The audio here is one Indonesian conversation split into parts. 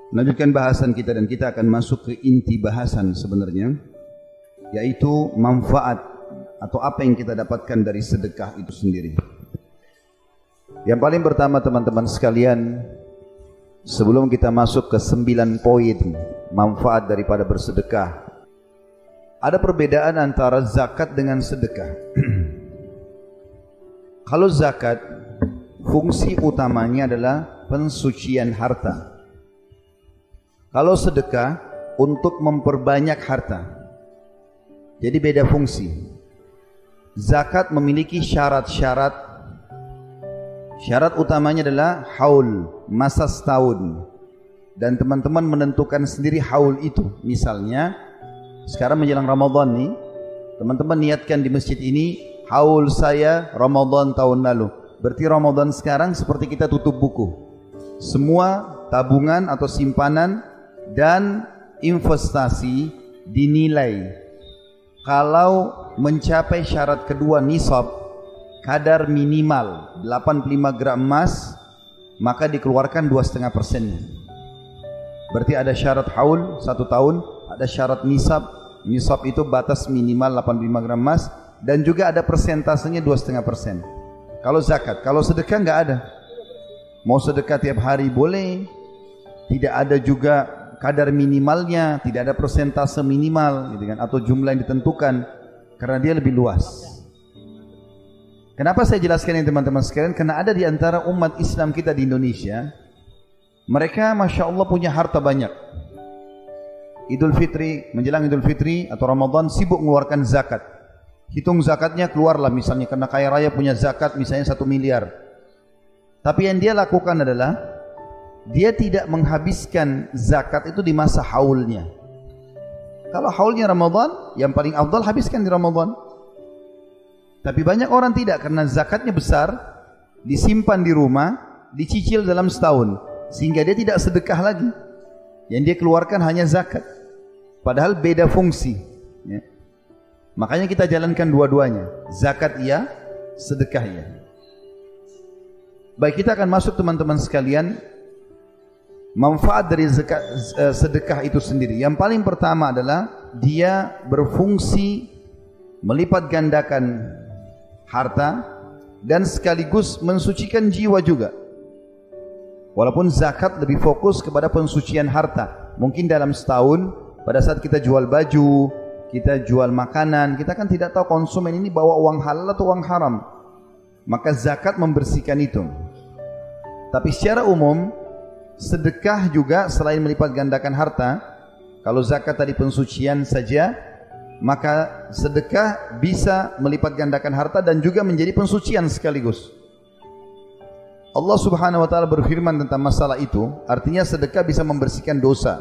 Lanjutkan bahasan kita dan kita akan masuk ke inti bahasan sebenarnya, yaitu manfaat atau apa yang kita dapatkan dari sedekah itu sendiri. Yang paling pertama teman-teman sekalian, sebelum kita masuk ke 9 poin manfaat daripada bersedekah, ada perbedaan antara zakat dengan sedekah. Kalau zakat, fungsi utamanya adalah pensucian harta. Kalau sedekah, untuk memperbanyak harta. Jadi beda fungsi. Zakat memiliki syarat-syarat. Syarat utamanya adalah haul, masa setahun. Dan teman-teman menentukan sendiri haul itu. Misalnya, sekarang menjelang Ramadan nih, teman-teman niatkan di masjid ini, haul saya Ramadan tahun lalu. Berarti Ramadan sekarang seperti kita tutup buku. Semua tabungan atau simpanan dan investasi dinilai. Kalau mencapai syarat kedua nisab, kadar minimal 85 gram emas, maka dikeluarkan 2,5%. Berarti ada syarat haul 1 tahun, ada syarat nisab. Nisab itu batas minimal 85 gram emas, dan juga ada persentasenya 2,5%. Kalau zakat, kalau sedekah nggak ada. Mau sedekah tiap hari boleh, tidak ada juga kadar minimalnya, tidak ada persentase minimal, gitu kan, atau jumlah yang ditentukan, karena dia lebih luas. Kenapa saya jelaskan ini teman-teman sekalian? Karena ada di antara umat Islam kita di Indonesia, mereka Masya Allah punya harta banyak. Idul Fitri, menjelang Idul Fitri atau Ramadan sibuk mengeluarkan zakat. Hitung zakatnya keluarlah misalnya, karena kaya raya punya zakat misalnya 1 miliar. Tapi yang dia lakukan adalah dia tidak menghabiskan zakat itu di masa haulnya. Kalau haulnya Ramadan, yang paling afdal habiskan di Ramadan. Tapi banyak orang tidak, karena zakatnya besar, disimpan di rumah, dicicil dalam setahun, sehingga dia tidak sedekah lagi. Yang dia keluarkan hanya zakat. Padahal beda fungsi, ya. Makanya kita jalankan dua-duanya. Zakat iya, sedekah iya. Baik, kita akan masuk teman-teman sekalian, manfaat dari sedekah itu sendiri. Yang paling pertama adalah dia berfungsi melipat gandakan harta dan sekaligus mensucikan jiwa juga. Walaupun zakat lebih fokus kepada pensucian harta. Mungkin dalam setahun, pada saat kita jual baju, kita jual makanan, kita kan tidak tahu konsumen ini bawa uang halal atau uang haram. Maka zakat membersihkan itu. Tapi secara umum, sedekah juga selain melipat gandakan harta. Kalau zakat tadi pensucian saja, maka sedekah bisa melipat gandakan harta dan juga menjadi pensucian sekaligus. Allah Subhanahu wa taala berfirman tentang masalah itu, artinya sedekah bisa membersihkan dosa.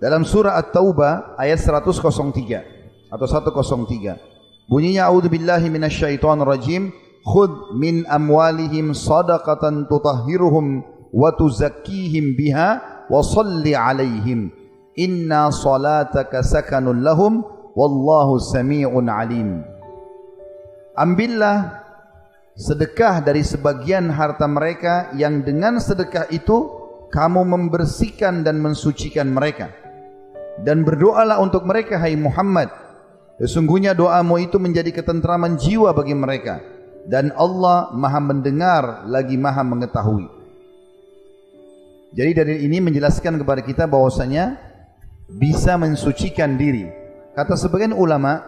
Dalam surah At-Taubah ayat 103 atau 103. Bunyinya, a'udzubillahi minasyaitonir rajim, khudh min amwalihim shadaqatan tutahhiruhum wa tuzakkihim biha wa shalli 'alaihim inna salataka sakanun lahum wallahu sami'un 'alim. Ambillah sedekah dari sebagian harta mereka, yang dengan sedekah itu kamu membersihkan dan mensucikan mereka, dan berdoalah untuk mereka hai Muhammad, sesungguhnya doamu itu menjadi ketentraman jiwa bagi mereka, dan Allah Maha mendengar lagi Maha mengetahui. Jadi dari ini menjelaskan kepada kita bahwasanya bisa mensucikan diri. Kata sebagian ulama,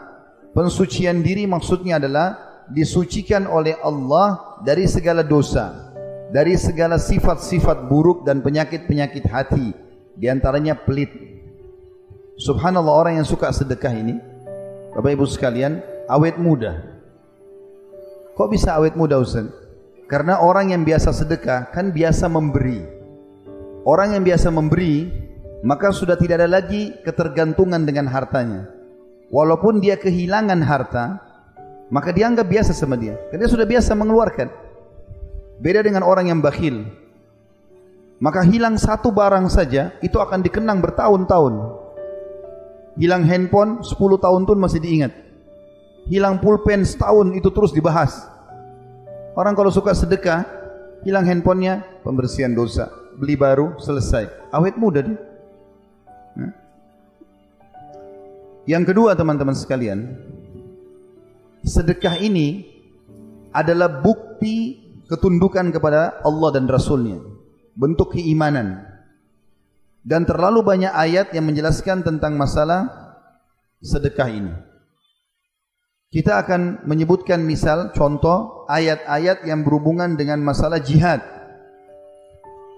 pensucian diri maksudnya adalah disucikan oleh Allah dari segala dosa, dari segala sifat-sifat buruk dan penyakit-penyakit hati, diantaranya pelit. Subhanallah, orang yang suka sedekah ini, Bapak Ibu sekalian, awet muda. Kok bisa awet muda, Ustaz? Karena orang yang biasa sedekah kan biasa memberi. Orang yang biasa memberi, maka sudah tidak ada lagi ketergantungan dengan hartanya. Walaupun dia kehilangan harta, maka dia anggap biasa sama dia, karena dia sudah biasa mengeluarkan. Beda dengan orang yang bakhil. Maka hilang satu barang saja, itu akan dikenang bertahun-tahun. Hilang handphone, 10 tahun pun masih diingat. Hilang pulpen setahun, itu terus dibahas. Orang kalau suka sedekah, hilang handphonenya, pembersihan dosa. beli baru, selesai. Awet muda dia. Yang kedua teman-teman sekalian, sedekah ini adalah bukti ketundukan kepada Allah dan Rasulnya, bentuk keimanan. Dan terlalu banyak ayat yang menjelaskan tentang masalah sedekah ini. Kita akan menyebutkan misal, contoh ayat-ayat yang berhubungan dengan masalah jihad.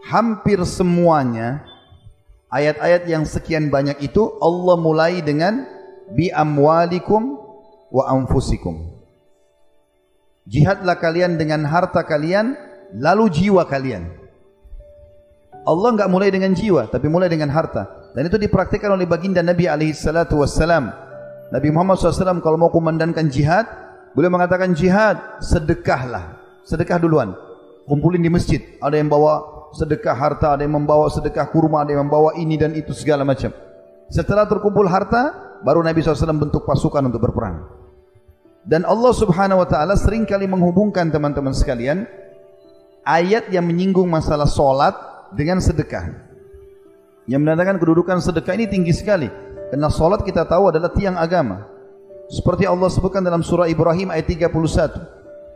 Hampir semuanya ayat-ayat yang sekian banyak itu Allah mulai dengan bi amwalikum wa anfusikum. Jihadlah kalian dengan harta kalian, lalu jiwa kalian. Allah enggak mulai dengan jiwa, tapi mulai dengan harta. Dan itu dipraktikkan oleh baginda Nabi SAW. Nabi Muhammad SAW kalau mau kumandankan jihad, beliau mengatakan jihad, sedekahlah. Sedekah duluan. Kumpulin di masjid. Ada yang bawa sedekah harta, ada yang membawa sedekah kurma, ada yang membawa ini dan itu segala macam. Setelah terkumpul harta, baru Nabi SAW bentuk pasukan untuk berperang. Dan Allah Subhanahu Wa Taala seringkali menghubungkan teman-teman sekalian ayat yang menyinggung masalah solat dengan sedekah. Yang menandakan kedudukan sedekah ini tinggi sekali. Karena solat kita tahu adalah tiang agama. Seperti Allah sebutkan dalam surah Ibrahim ayat 31.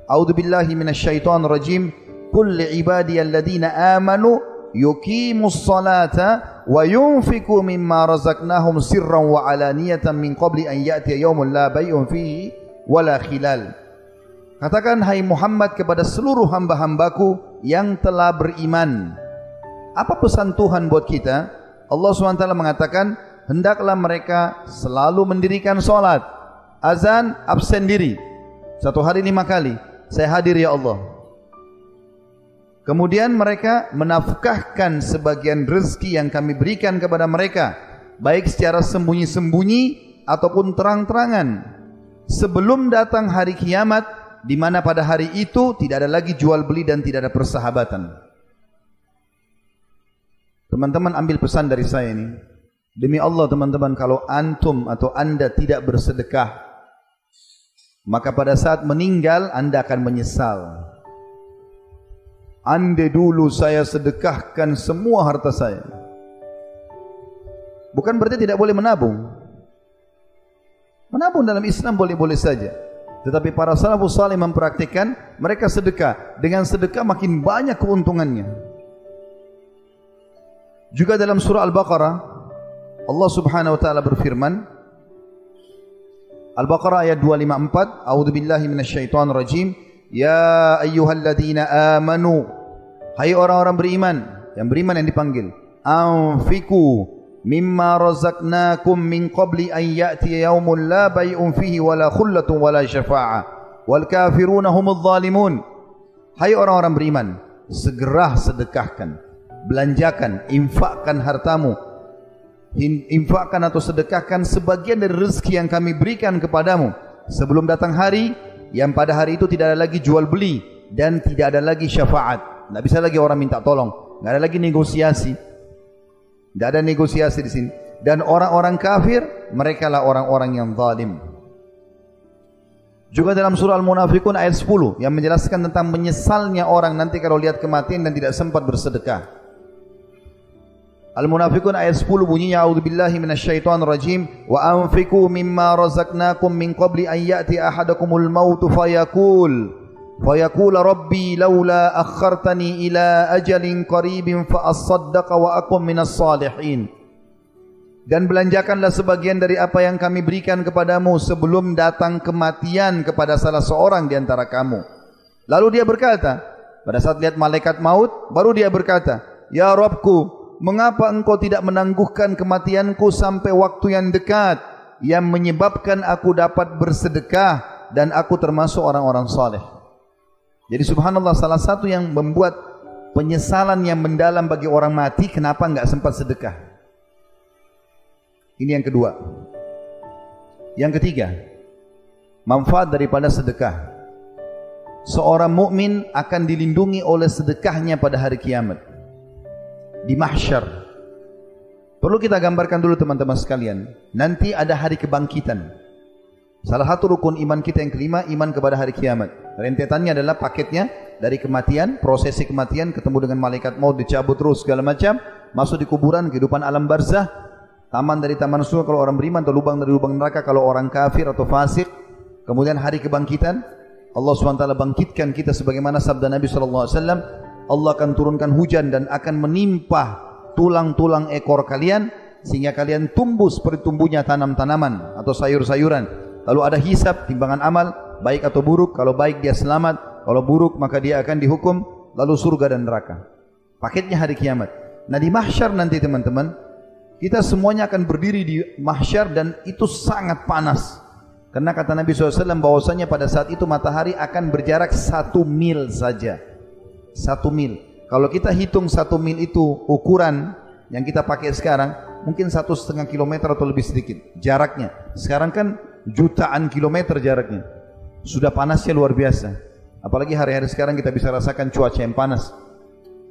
A'udzubillahi minasyaitonir rajim. Qul li'ibadiyalladzina amanu yuqimus salata wa yunfiqu mimma razaqnahum sirran wa alaniyatan min qabli an ya'tiya yaumun la bay'un fihi wala khilal. Katakan hai Muhammad kepada seluruh hamba-hambaku yang telah beriman. Apa pesan Tuhan buat kita? Allah SWT mengatakan, hendaklah mereka selalu mendirikan solat. Azan, absen diri. 1 hari 5 kali. Saya hadir ya Allah. Kemudian mereka menafkahkan sebagian rezeki yang kami berikan kepada mereka, baik secara sembunyi-sembunyi ataupun terang-terangan. Sebelum datang hari kiamat, di mana pada hari itu tidak ada lagi jual beli dan tidak ada persahabatan. Teman-teman ambil pesan dari saya ini. Demi Allah teman-teman, kalau antum atau anda tidak bersedekah, maka pada saat meninggal anda akan menyesal. Andai dulu saya sedekahkan semua harta saya. Bukan berarti tidak boleh menabung. Menabung dalam Islam boleh-boleh saja. Tetapi para salafus salih mempraktikkan mereka sedekah. Dengan sedekah makin banyak keuntungannya. Juga dalam surah Al-Baqarah Allah Subhanahu wa taala berfirman, Al-Baqarah ayat 254, A'udzubillahi minasyaitonir rajim, ya ayyuhalladzina amanu, hai orang-orang beriman, yang dipanggil, anfiqu mimma razaqnakum min qabli an ya'tiya yaumun la bay'un fihi wala khullatun wala syafa'ah wal kafiruna humudz zalimun. Hai orang-orang beriman, segera sedekahkan, belanjakan, infakkan hartamu, infakkan atau sedekahkan sebagian dari rezeki yang kami berikan kepadamu sebelum datang hari yang pada hari itu tidak ada lagi jual beli dan tidak ada lagi syafaat. Tidak bisa lagi orang minta tolong, tidak ada lagi negosiasi, tidak ada negosiasi di sini. Dan orang-orang kafir, mereka lah orang-orang yang zalim. Juga dalam surah Al-Munafiqun ayat 10 yang menjelaskan tentang menyesalnya orang nanti kalau lihat kematian dan tidak sempat bersedekah. Al-Munafiqun ayat 10 bunyinya, A'udzubillahi minasyaitonir rajim, wa anfiqu mimma razaqnakum min qabli an ya'ti ahadakumul mautu fayaqul rabbi laula akhartani ila ajalin qaribin fa asaddaqa wa akum minas salihin. Dan belanjakanlah sebagian dari apa yang kami berikan kepadamu sebelum datang kematian kepada salah seorang di antara kamu. Lalu dia berkata, pada saat lihat malaikat maut, baru dia berkata, ya Rabbku, mengapa engkau tidak menangguhkan kematianku sampai waktu yang dekat, yang menyebabkan aku dapat bersedekah dan aku termasuk orang-orang saleh. Jadi subhanallah, salah satu yang membuat penyesalan yang mendalam bagi orang mati, kenapa enggak sempat sedekah. Ini yang kedua. Yang ketiga, manfaat daripada sedekah. Seorang mukmin akan dilindungi oleh sedekahnya pada hari kiamat. Di mahsyar. Perlu kita gambarkan dulu teman-teman sekalian, nanti ada hari kebangkitan. Salah satu rukun iman kita yang kelima, iman kepada hari kiamat. Rentetannya adalah paketnya, dari kematian, prosesi kematian, ketemu dengan malaikat maut, dicabut terus segala macam, masuk di kuburan, kehidupan alam barzah, taman dari taman surga kalau orang beriman, atau lubang dari lubang neraka kalau orang kafir atau fasik. Kemudian hari kebangkitan, Allah SWT bangkitkan kita sebagaimana sabda Nabi SAW, Allah akan turunkan hujan dan akan menimpa tulang-tulang ekor kalian sehingga kalian tumbuh seperti tumbuhnya tanam-tanaman atau sayur-sayuran. Lalu ada hisab, timbangan amal, baik atau buruk. Kalau baik dia selamat, kalau buruk maka dia akan dihukum, lalu surga dan neraka. Paketnya hari kiamat. Nah di mahsyar nanti teman-teman, kita semuanya akan berdiri di mahsyar dan itu sangat panas. Karena kata Nabi SAW bahwasanya pada saat itu matahari akan berjarak 1 mil saja. 1 mil. Kalau kita hitung 1 mil itu ukuran yang kita pakai sekarang, mungkin 1,5 kilometer atau lebih sedikit jaraknya. Sekarang kan jutaan kilometer jaraknya. Sudah panasnya luar biasa. Apalagi hari-hari sekarang kita bisa rasakan cuaca yang panas.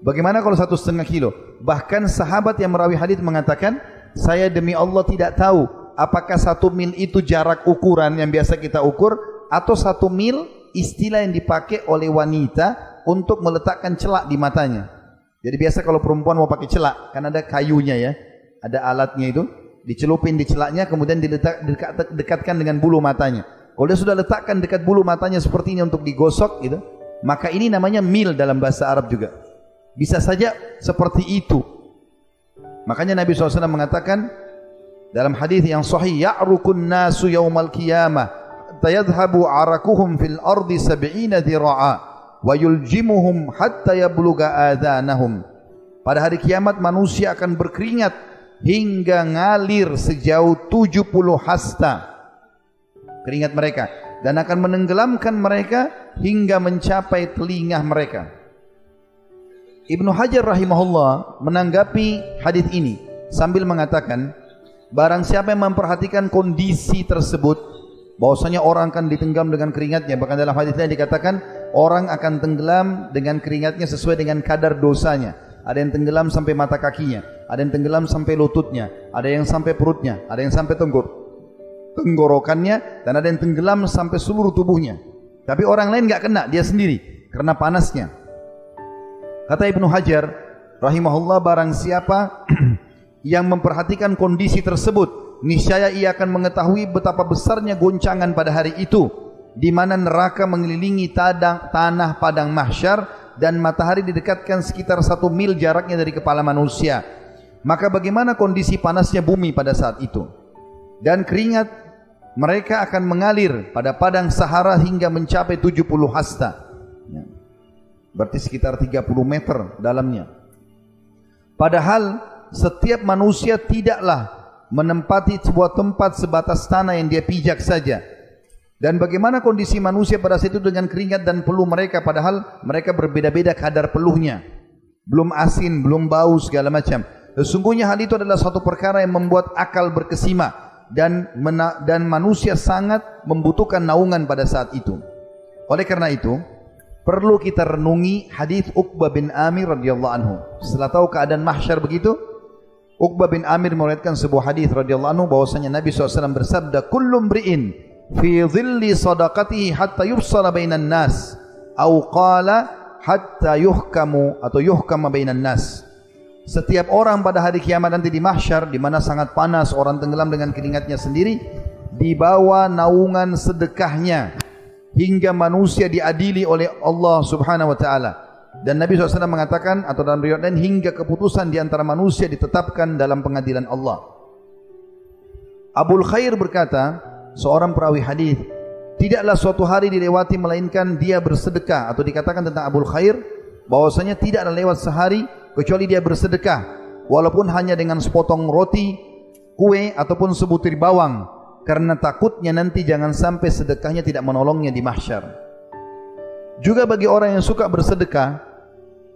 Bagaimana kalau 1,5 kilo? Bahkan sahabat yang merawi hadis mengatakan, saya demi Allah tidak tahu apakah 1 mil itu jarak ukuran yang biasa kita ukur, atau 1 mil istilah yang dipakai oleh wanita untuk meletakkan celak di matanya. Jadi biasa kalau perempuan mau pakai celak, kan ada kayunya ya, ada alatnya itu, dicelupin di celaknya, kemudian dekatkan dengan bulu matanya. Kalau dia sudah letakkan dekat bulu matanya seperti ini untuk digosok gitu, maka ini namanya mil dalam bahasa Arab juga. Bisa saja seperti itu. Makanya Nabi SAW mengatakan dalam hadis yang sahih, ya'rukun nasu yaumal qiyamah tayadhhabu arakuhum fil ardi 70 dhira'a wa yuljimuhum hatta yabluga adhanahum. Pada hari kiamat manusia akan berkeringat hingga ngalir sejauh 70 hasta keringat mereka, dan akan menenggelamkan mereka hingga mencapai telinga mereka. Ibnu Hajar rahimahullah menanggapi hadis ini sambil mengatakan, barang siapa yang memperhatikan kondisi tersebut, bahwasanya orang akan ditenggelam dengan keringatnya. Bahkan dalam hadis ini dikatakan orang akan tenggelam dengan keringatnya sesuai dengan kadar dosanya. Ada yang tenggelam sampai mata kakinya, ada yang tenggelam sampai lututnya, ada yang sampai perutnya, ada yang sampai tenggorokannya, dan ada yang tenggelam sampai seluruh tubuhnya. Tapi orang lain enggak kena, dia sendiri karena panasnya. Kata Ibnu Hajar rahimahullah, barang siapa yang memperhatikan kondisi tersebut, niscaya ia akan mengetahui betapa besarnya goncangan pada hari itu, di mana neraka mengelilingi tanah padang mahsyar dan matahari didekatkan sekitar 1 mil jaraknya dari kepala manusia. Maka bagaimana kondisi panasnya bumi pada saat itu? Dan keringat mereka akan mengalir pada padang Sahara hingga mencapai 70 hasta. Berarti sekitar 30 meter dalamnya. Padahal setiap manusia tidaklah menempati sebuah tempat sebatas tanah yang dia pijak saja. Dan bagaimana kondisi manusia pada saat itu dengan keringat dan peluh mereka, padahal mereka berbeda-beda kadar peluhnya. Belum asin, belum bau, segala macam. Sesungguhnya hal itu adalah suatu perkara yang membuat akal berkesima, dan manusia sangat membutuhkan naungan pada saat itu. Oleh karena itu, perlu kita renungi hadis Uqbah bin Amir radhiyallahu anhu. Setelah tahu keadaan mahsyar begitu, Uqbah bin Amir meriwayatkan sebuah hadis radhiyallahu anhu bahwasanya Nabi SAW bersabda, "Kullu mri'in fi dhilli sadaqatihi hatta yufsala bainan nas, au qala hatta yuhkamu atau yuhkama bainan nas." Setiap orang pada hari kiamat nanti di mahsyar, di mana sangat panas, orang tenggelam dengan keringatnya sendiri, di bawah naungan sedekahnya hingga manusia diadili oleh Allah Subhanahu wa taala. Dan Nabi SAW mengatakan, atau dalam riwayat lain, hingga keputusan di antara manusia ditetapkan dalam pengadilan Allah. Abul Khair berkata, seorang perawi hadis, tidaklah suatu hari dilewati melainkan dia bersedekah, atau dikatakan tentang Abul Khair bahwasanya tidak ada lewat sehari kecuali dia bersedekah, walaupun hanya dengan sepotong roti, kue ataupun sebutir bawang, karena takutnya nanti jangan sampai sedekahnya tidak menolongnya di mahsyar. Juga bagi orang yang suka bersedekah,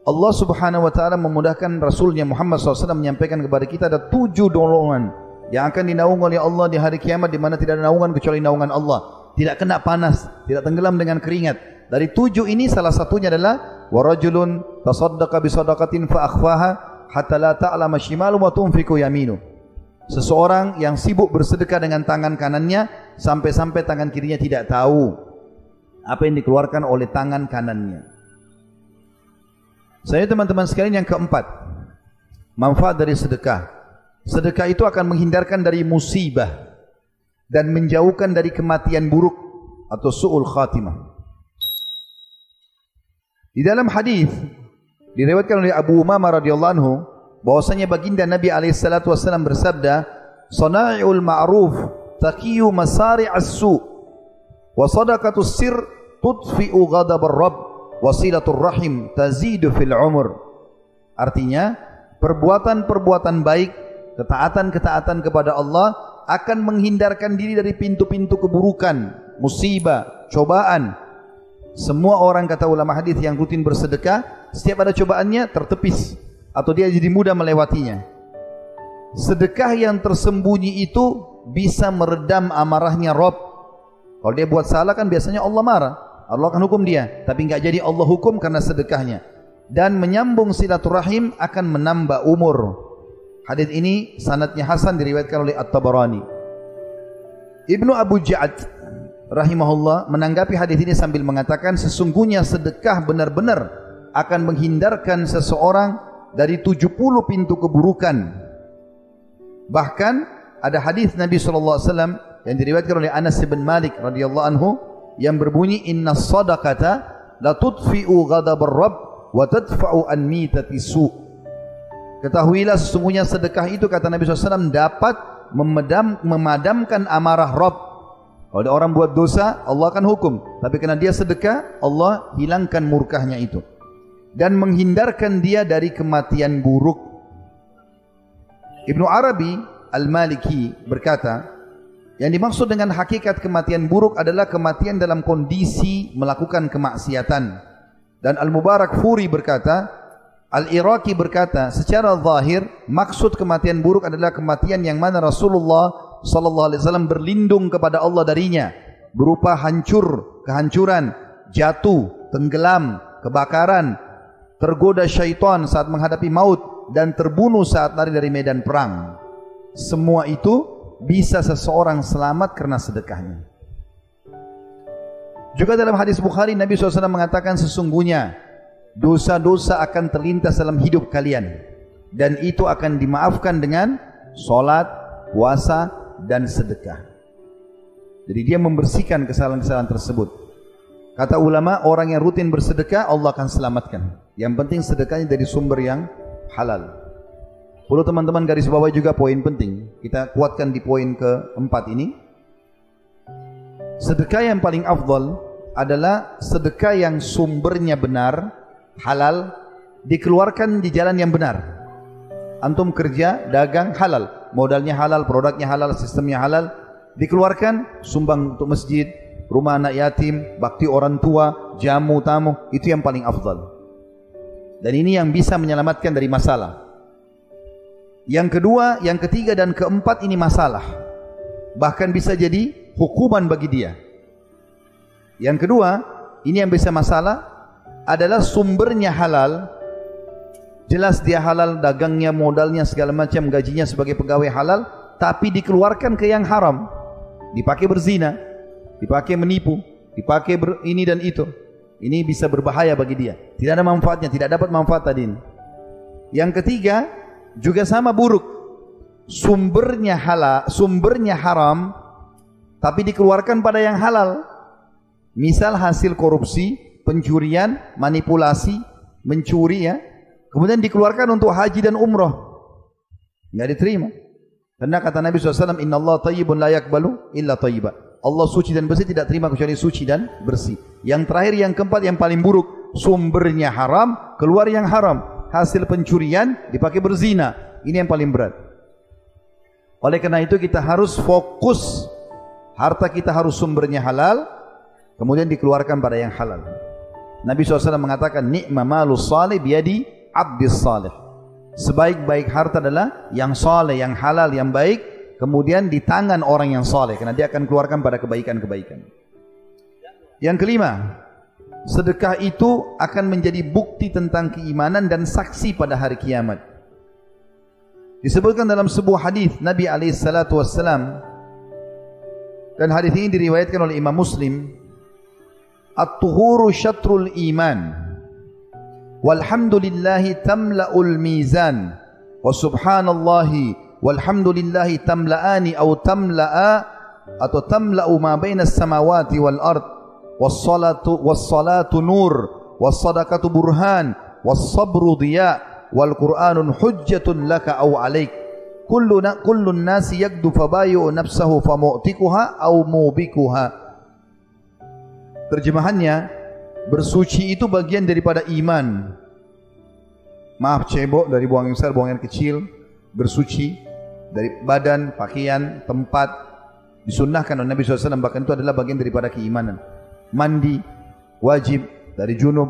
Allah Subhanahu wa taala memudahkan Rasulnya Muhammad SAW menyampaikan kepada kita ada 7 golongan yang akan dinaungi oleh Allah di hari kiamat, di mana tidak ada naungan kecuali naungan Allah. Tidak kena panas, tidak tenggelam dengan keringat. Dari 7 ini salah satunya adalah warajulun tasaddaqa bisadaqatin fa akhfaha hatta la ta'lama shimalu wa tunfiqu yaminu. Seseorang yang sibuk bersedekah dengan tangan kanannya sampai-sampai tangan kirinya tidak tahu apa yang dikeluarkan oleh tangan kanannya. Saya teman-teman sekalian yang keempat, manfaat dari sedekah. Sedekah itu akan menghindarkan dari musibah dan menjauhkan dari kematian buruk atau su'ul khatimah. Di dalam hadis diriwayatkan oleh Abu Umamah radhiyallahu anhu bahwasanya baginda Nabi alaihi salatu wasallam bersabda, "Sana'iul ma'ruf taqiyu masari'as su' wa sadaqatus sir tudfi'u ghadabar rabb wa silatur rahim tazidu fil umur." Artinya, perbuatan-perbuatan baik, ketaatan-ketaatan kepada Allah akan menghindarkan diri dari pintu-pintu keburukan, musibah, cobaan. Semua orang, kata ulama hadis, yang rutin bersedekah, setiap ada cobaannya tertepis atau dia jadi mudah melewatinya. Sedekah yang tersembunyi itu bisa meredam amarahnya Rabb. Kalau dia buat salah kan biasanya Allah marah, Allah akan hukum dia, tapi enggak jadi Allah hukum karena sedekahnya. Dan menyambung silaturahim akan menambah umur. Hadis ini sanadnya hasan, diriwayatkan oleh At-Tabarani. Ibnu Abu Ja'ad rahimahullah menanggapi hadis ini sambil mengatakan, sesungguhnya sedekah benar-benar akan menghindarkan seseorang dari 70 pintu keburukan. Bahkan ada hadis Nabi SAW yang diriwayatkan oleh Anas bin Malik radhiyallahu anhu yang berbunyi, inna sadaqata la tudfi'u ghadabar rabb wa tadfa'u an mitati su'. Ketahuilah sesungguhnya sedekah itu, kata Nabi SAW, dapat memadamkan amarah Rabb. Kalau orang buat dosa, Allah akan hukum. Tapi karena dia sedekah, Allah hilangkan murkahnya itu. Dan menghindarkan dia dari kematian buruk. Ibnu Arabi Al-Maliki berkata, yang dimaksud dengan hakikat kematian buruk adalah kematian dalam kondisi melakukan kemaksiatan. Dan Al-Mubarak Furi berkata, Al-Iraqi berkata, secara zahir, maksud kematian buruk adalah kematian yang mana Rasulullah sallallahu alaihi wasallam berlindung kepada Allah darinya, berupa kehancuran, jatuh, tenggelam, kebakaran, tergoda syaitan saat menghadapi maut, dan terbunuh saat lari dari medan perang. Semua itu bisa seseorang selamat karena sedekahnya. Juga dalam hadis Bukhari, Nabi SAW mengatakan, sesungguhnya dosa-dosa akan terlintas dalam hidup kalian, dan itu akan dimaafkan dengan salat, puasa, dan sedekah. Jadi dia membersihkan kesalahan-kesalahan tersebut. Kata ulama, orang yang rutin bersedekah Allah akan selamatkan. Yang penting sedekahnya dari sumber yang halal. Perlu teman-teman garis bawah juga poin penting. Kita kuatkan di poin keempat ini. Sedekah yang paling afdal adalah sedekah yang sumbernya benar, halal, dikeluarkan di jalan yang benar. Antum kerja, dagang, halal, modalnya halal, produknya halal, sistemnya halal, dikeluarkan, sumbang untuk masjid, rumah anak yatim, bakti orang tua, jamu tamu, itu yang paling afdal. Dan ini yang bisa menyelamatkan dari masalah. Yang kedua, yang ketiga dan keempat ini masalah, bahkan bisa jadi hukuman bagi dia. Yang kedua, ini yang bisa masalah adalah sumbernya halal. Jelas dia halal, dagangnya, modalnya, segala macam, gajinya sebagai pegawai halal, tapi dikeluarkan ke yang haram, dipakai berzina, dipakai menipu, dipakai ini dan itu. Ini bisa berbahaya bagi dia, tidak ada manfaatnya, tidak dapat manfaat tadi ini. Yang ketiga juga sama buruk, sumbernya halal, sumbernya haram, tapi dikeluarkan pada yang halal. Misal hasil korupsi, pencurian, manipulasi, mencuri, ya, kemudian dikeluarkan untuk haji dan umrah, nggak diterima. Karena kata Nabi SAW, Inna Allah tayyibun la yakbalu illa tayyiba. Allah suci dan bersih, tidak terima kecuali suci dan bersih. Yang terakhir, yang keempat, yang paling buruk, sumbernya haram, keluar yang haram, hasil pencurian dipakai berzina. Ini yang paling berat. Oleh karena itu kita harus fokus, harta kita harus sumbernya halal, kemudian dikeluarkan pada yang halal. Nabi SAW mengatakan, ni'ma malus salih biyadi abdis salih. Sebaik-baik harta adalah yang saleh, yang halal, yang baik, kemudian di tangan orang yang saleh, karena dia akan keluarkan pada kebaikan-kebaikan. Yang kelima, sedekah itu akan menjadi bukti tentang keimanan dan saksi pada hari kiamat. Disebutkan dalam sebuah hadis Nabi SAW, dan hadis ini diriwayatkan oleh Imam Muslim, at-tuhuru syatrul iman walhamdulillahi tamla'ul mizan wa subhanallahi walhamdulillahi tamla'ani atau tamla'u ma bainas samawati wal ard wassalatu nur wassadaqatu burhan wassabru diya wal qur'anun hujjatun laka aw alaik kullun nasi yakdu fabayu nafsahu famu'tikuha aw mubikuha. Terjemahannya, bersuci itu bagian daripada iman. Maaf cebok dari buang air besar, buang air kecil. Bersuci dari badan, pakaian, tempat. Disunnahkan oleh Nabi SAW, bahkan itu adalah bagian daripada keimanan. Mandi wajib dari junub,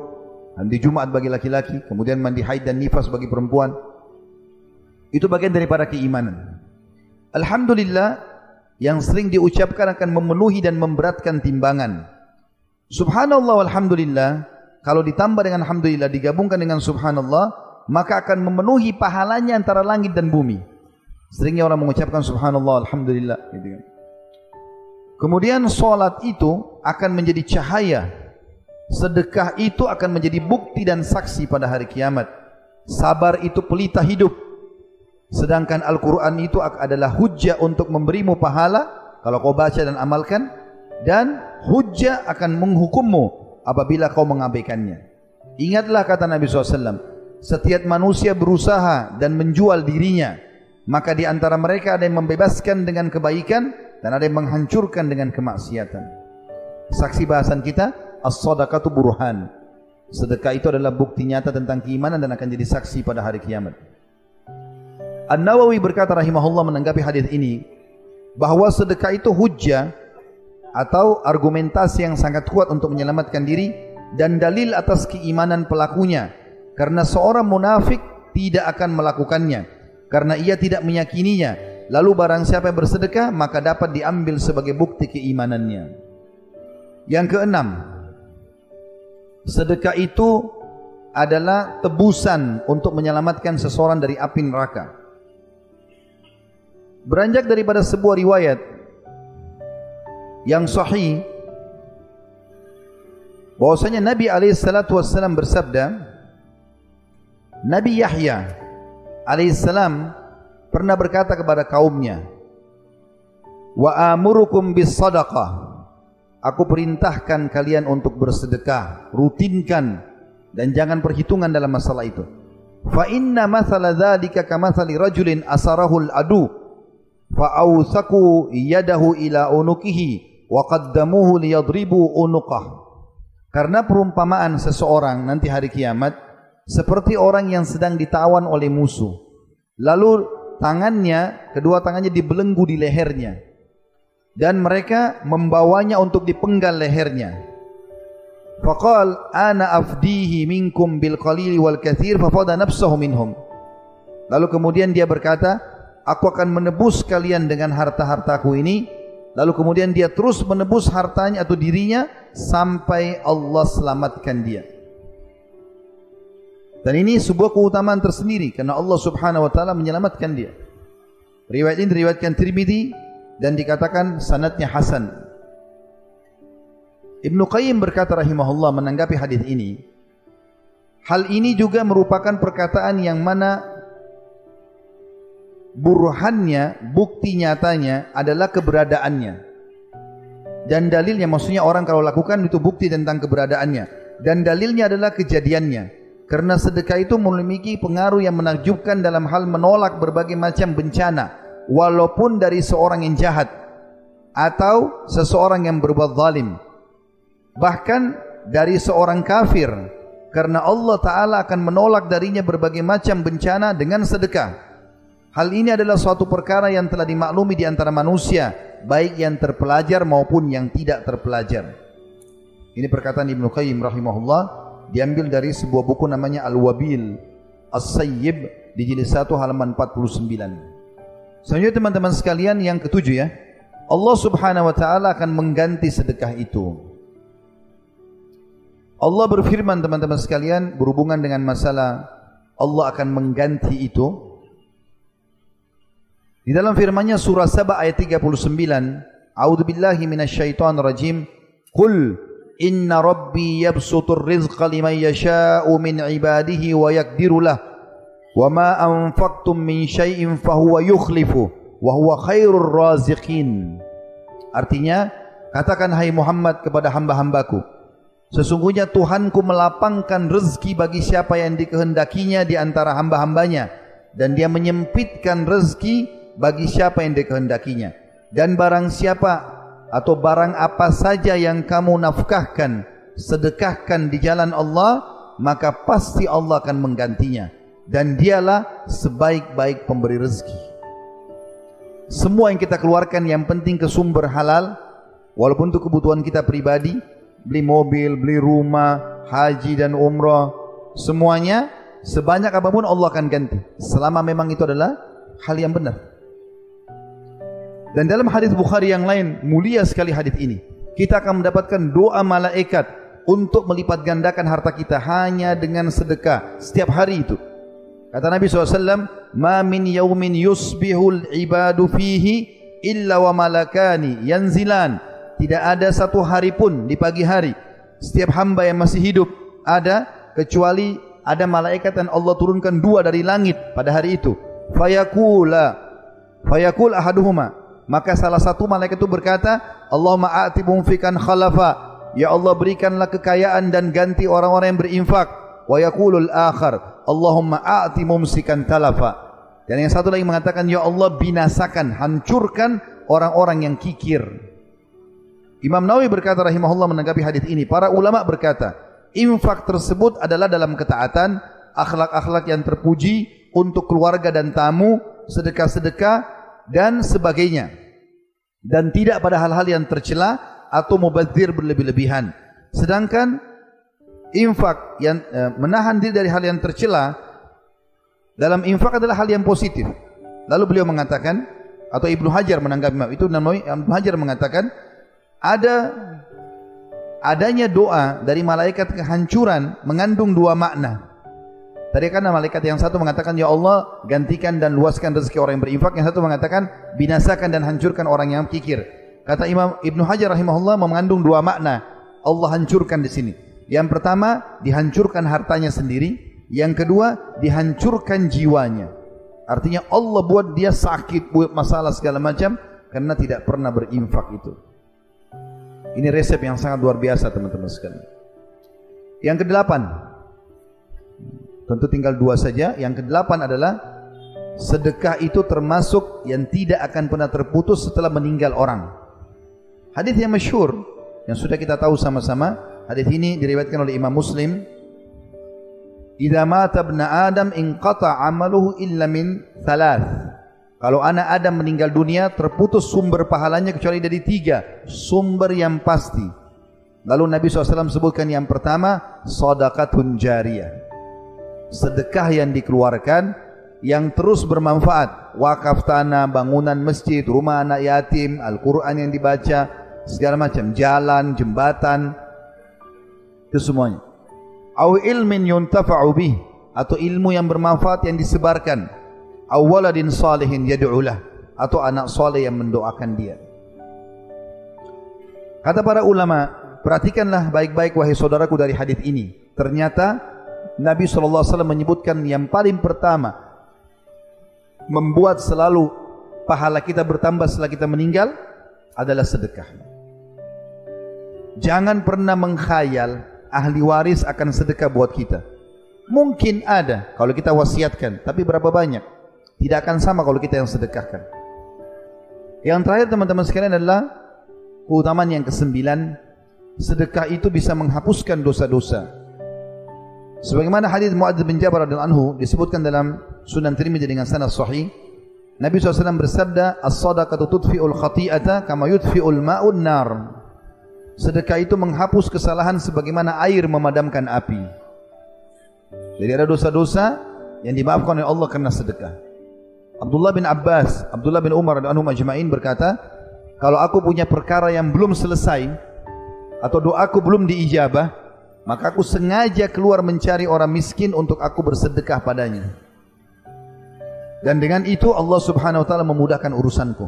mandi Jumat bagi laki-laki, kemudian mandi haid dan nifas bagi perempuan. Itu bagian daripada keimanan. Alhamdulillah, yang sering diucapkan akan memenuhi dan memberatkan timbangan. Subhanallah walhamdulillah, kalau ditambah dengan alhamdulillah, digabungkan dengan subhanallah, maka akan memenuhi pahalanya antara langit dan bumi. Seringnya orang mengucapkan subhanallah alhamdulillah gitu kan. Kemudian solat itu akan menjadi cahaya, sedekah itu akan menjadi bukti dan saksi pada hari kiamat, sabar itu pelita hidup, sedangkan Al-Quran itu adalah hujjah untuk memberimu pahala kalau kau baca dan amalkan, dan hujjah akan menghukummu apabila kau mengabaikannya. Ingatlah kata Nabi SAW, setiap manusia berusaha dan menjual dirinya, maka di antara mereka ada yang membebaskan dengan kebaikan dan ada yang menghancurkan dengan kemaksiatan. Saksi bahasan kita, as-sadaqatu burhan. Sedekah itu adalah bukti nyata tentang keimanan dan akan jadi saksi pada hari kiamat. An-Nawawi berkata rahimahullah menanggapi hadis ini, bahwa sedekah itu hujjah atau argumentasi yang sangat kuat untuk menyelamatkan diri dan dalil atas keimanan pelakunya, karena seorang munafik tidak akan melakukannya karena ia tidak meyakininya. Lalu barang siapa yang bersedekah maka dapat diambil sebagai bukti keimanannya. Yang keenam, sedekah itu adalah tebusan untuk menyelamatkan seseorang dari api neraka. Beranjak daripada sebuah riwayat yang sahih bahwasanya Nabi SAW bersabda, Nabi Yahya alaihissalam pernah berkata kepada kaumnya, wa amurukum bis sadaqah, aku perintahkan kalian untuk bersedekah, rutinkan dan jangan perhitungan dalam masalah itu. Fa inna mathala dzalika kamathali rajulin asarahul adu fa awsaku yadahu ila unukihi wa qaddamuhu liyadribu unuqah. Karena perumpamaan seseorang nanti hari kiamat seperti orang yang sedang ditawan oleh musuh, lalu kedua tangannya dibelenggu di lehernya, dan mereka membawanya untuk dipenggal lehernya. Faqal ana afdihi minkum bil qalili wal katsir fafada nafsahu minhum. Lalu kemudian dia berkata, aku akan menebus kalian dengan harta-hartaku ini. Lalu kemudian dia terus menebus hartanya atau dirinya sampai Allah selamatkan dia. Dan ini sebuah keutamaan tersendiri karena Allah Subhanahu wa taala menyelamatkan dia. Riwayat ini diriwayatkan Tirmidzi dan dikatakan sanadnya hasan. Ibnu Qayyim berkata rahimahullah menanggapi hadis ini, hal ini juga merupakan perkataan yang mana burhannya, bukti nyatanya adalah keberadaannya. Dan dalilnya, maksudnya orang kalau lakukan itu bukti tentang keberadaannya. Dan dalilnya adalah kejadiannya. Karena sedekah itu memiliki pengaruh yang menakjubkan dalam hal menolak berbagai macam bencana, walaupun dari seorang yang jahat atau seseorang yang berbuat zalim, bahkan dari seorang kafir, karena Allah Ta'ala akan menolak darinya berbagai macam bencana dengan sedekah. Hal ini adalah suatu perkara yang telah dimaklumi di antara manusia, baik yang terpelajar maupun yang tidak terpelajar. Ini perkataan Ibnu Qayyim rahimahullah, diambil dari sebuah buku namanya Al-Wabil As-Sayyib di jilid 1 halaman 49. Selanjutnya teman-teman sekalian, yang ketujuh ya, Allah Subhanahu wa taala akan mengganti sedekah itu. Allah berfirman teman-teman sekalian berhubungan dengan masalah Allah akan mengganti itu. Di dalam firman-Nya surah Saba ayat 39, A'udzubillahi minasyaitonir rajim, Qul Inna rabbi yabsutur rizqa liman yasha'u min ibadihi wa yaqdiru lah. Wa ma anfaqtum min syai'in fahuwa yukhlifu wa huwa khairur raziqin. Artinya, katakan hai Muhammad kepada hamba-hambaku, sesungguhnya Tuhanku melapangkan rezeki bagi siapa yang dikehendakinya di antara hamba-hambanya, dan dia menyempitkan rezeki bagi siapa yang dikehendakinya. Dan barang siapa atau barang apa saja yang kamu nafkahkan, sedekahkan di jalan Allah, maka pasti Allah akan menggantinya, dan dialah sebaik-baik pemberi rezeki. Semua yang kita keluarkan yang penting ke sumber halal, walaupun untuk kebutuhan kita pribadi, beli mobil, beli rumah, haji dan umrah, semuanya sebanyak apapun Allah akan ganti, selama memang itu adalah hal yang benar. Dan dalam hadis Bukhari yang lain, mulia sekali hadis ini, kita akan mendapatkan doa malaikat untuk melipat gandakan harta kita hanya dengan sedekah setiap hari itu. Kata Nabi SAW, "Ma min yaumin yusbihul ibadu fihi illa wa malakani yanzilan." Tidak ada satu hari pun di pagi hari setiap hamba yang masih hidup ada, kecuali ada malaikat yang Allah turunkan dua dari langit pada hari itu. Fayakul ahaduhuma, maka salah satu malaikat itu berkata, Allahumma a'ti mumfikan khalafa, ya Allah berikanlah kekayaan dan ganti orang-orang yang berinfak. Wa yaqulul akhar, Allahumma a'ti mumsikan talafa. Dan yang satu lagi mengatakan, ya Allah binasakan, hancurkan orang-orang yang kikir. Imam Nawawi berkata rahimahullah menanggapi hadis ini, para ulama berkata, infak tersebut adalah dalam ketaatan, akhlak-akhlak yang terpuji untuk keluarga dan tamu, sedekah-sedekah dan sebagainya, dan tidak pada hal-hal yang tercela atau mubadzir berlebih-lebihan. Sedangkan infak yang menahan diri dari hal yang tercela dalam infak adalah hal yang positif. Lalu beliau mengatakan, atau Ibnu Hajar menanggapi itu, Ibnu Hajar mengatakan adanya doa dari malaikat kehancuran mengandung dua makna. Tadi kan malaikat yang satu mengatakan, ya Allah gantikan dan luaskan rezeki orang yang berinfak, yang satu mengatakan binasakan dan hancurkan orang yang kikir. Kata Imam Ibnu Hajar rahimahullah mengandung dua makna Allah hancurkan di sini. Yang pertama, dihancurkan hartanya sendiri. Yang kedua, dihancurkan jiwanya. Artinya Allah buat dia sakit, buat masalah segala macam karena tidak pernah berinfak itu. Ini resep yang sangat luar biasa teman-teman sekalian. Yang kedelapan, tentu tinggal dua saja. Yang kedelapan adalah sedekah itu termasuk yang tidak akan pernah terputus setelah meninggal orang. Hadis yang masyhur yang sudah kita tahu sama-sama. Hadis ini diriwayatkan oleh Imam Muslim. Idza mata ibnu Adam inqata 'amaluhu illa min thalath. Kalau anak Adam meninggal dunia, terputus sumber pahalanya kecuali dari tiga sumber yang pasti. Lalu Nabi SAW sebutkan yang pertama, shadaqatun jariyah, sedekah yang dikeluarkan yang terus bermanfaat, wakaf tanah, bangunan masjid, rumah anak yatim, Al-Quran yang dibaca, segala macam, jalan, jembatan, itu semuanya. Au ilmin yuntafa'u bih, atau ilmu yang bermanfaat yang disebarkan. Au waladin salihin yad'ulah, atau anak saleh yang mendoakan dia. Kata para ulama, perhatikanlah baik-baik wahai saudaraku dari hadis ini. Ternyata Nabi SAW menyebutkan yang paling pertama membuat selalu pahala kita bertambah setelah kita meninggal adalah sedekah. Jangan pernah mengkhayal ahli waris akan sedekah buat kita. Mungkin ada kalau kita wasiatkan, tapi berapa banyak? Tidak akan sama kalau kita yang sedekahkan. Yang terakhir teman-teman sekalian adalah keutamaan yang kesembilan, sedekah itu bisa menghapuskan dosa-dosa. Sebagaimana hadis Muadz bin Jabal radhiyallahu anhu disebutkan dalam Sunan Tirmidzi dengan sanad sahih, Nabi SAW bersabda, "As-shadaqatu tudfi'ul khati'ata kama yudfi'ul ma'un nar." Sedekah itu menghapus kesalahan sebagaimana air memadamkan api. Jadi ada dosa-dosa yang dimaafkan oleh Allah karena sedekah. Abdullah bin Abbas, Abdullah bin Umar radhiyallahu anhum ajma'in berkata, kalau aku punya perkara yang belum selesai atau doaku belum diijabah, maka aku sengaja keluar mencari orang miskin untuk aku bersedekah padanya. Dan dengan itu Allah Subhanahu wa taala memudahkan urusanku.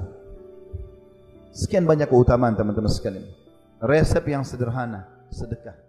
Sekian banyak keutamaan teman-teman sekalian. Resep yang sederhana. sedekah.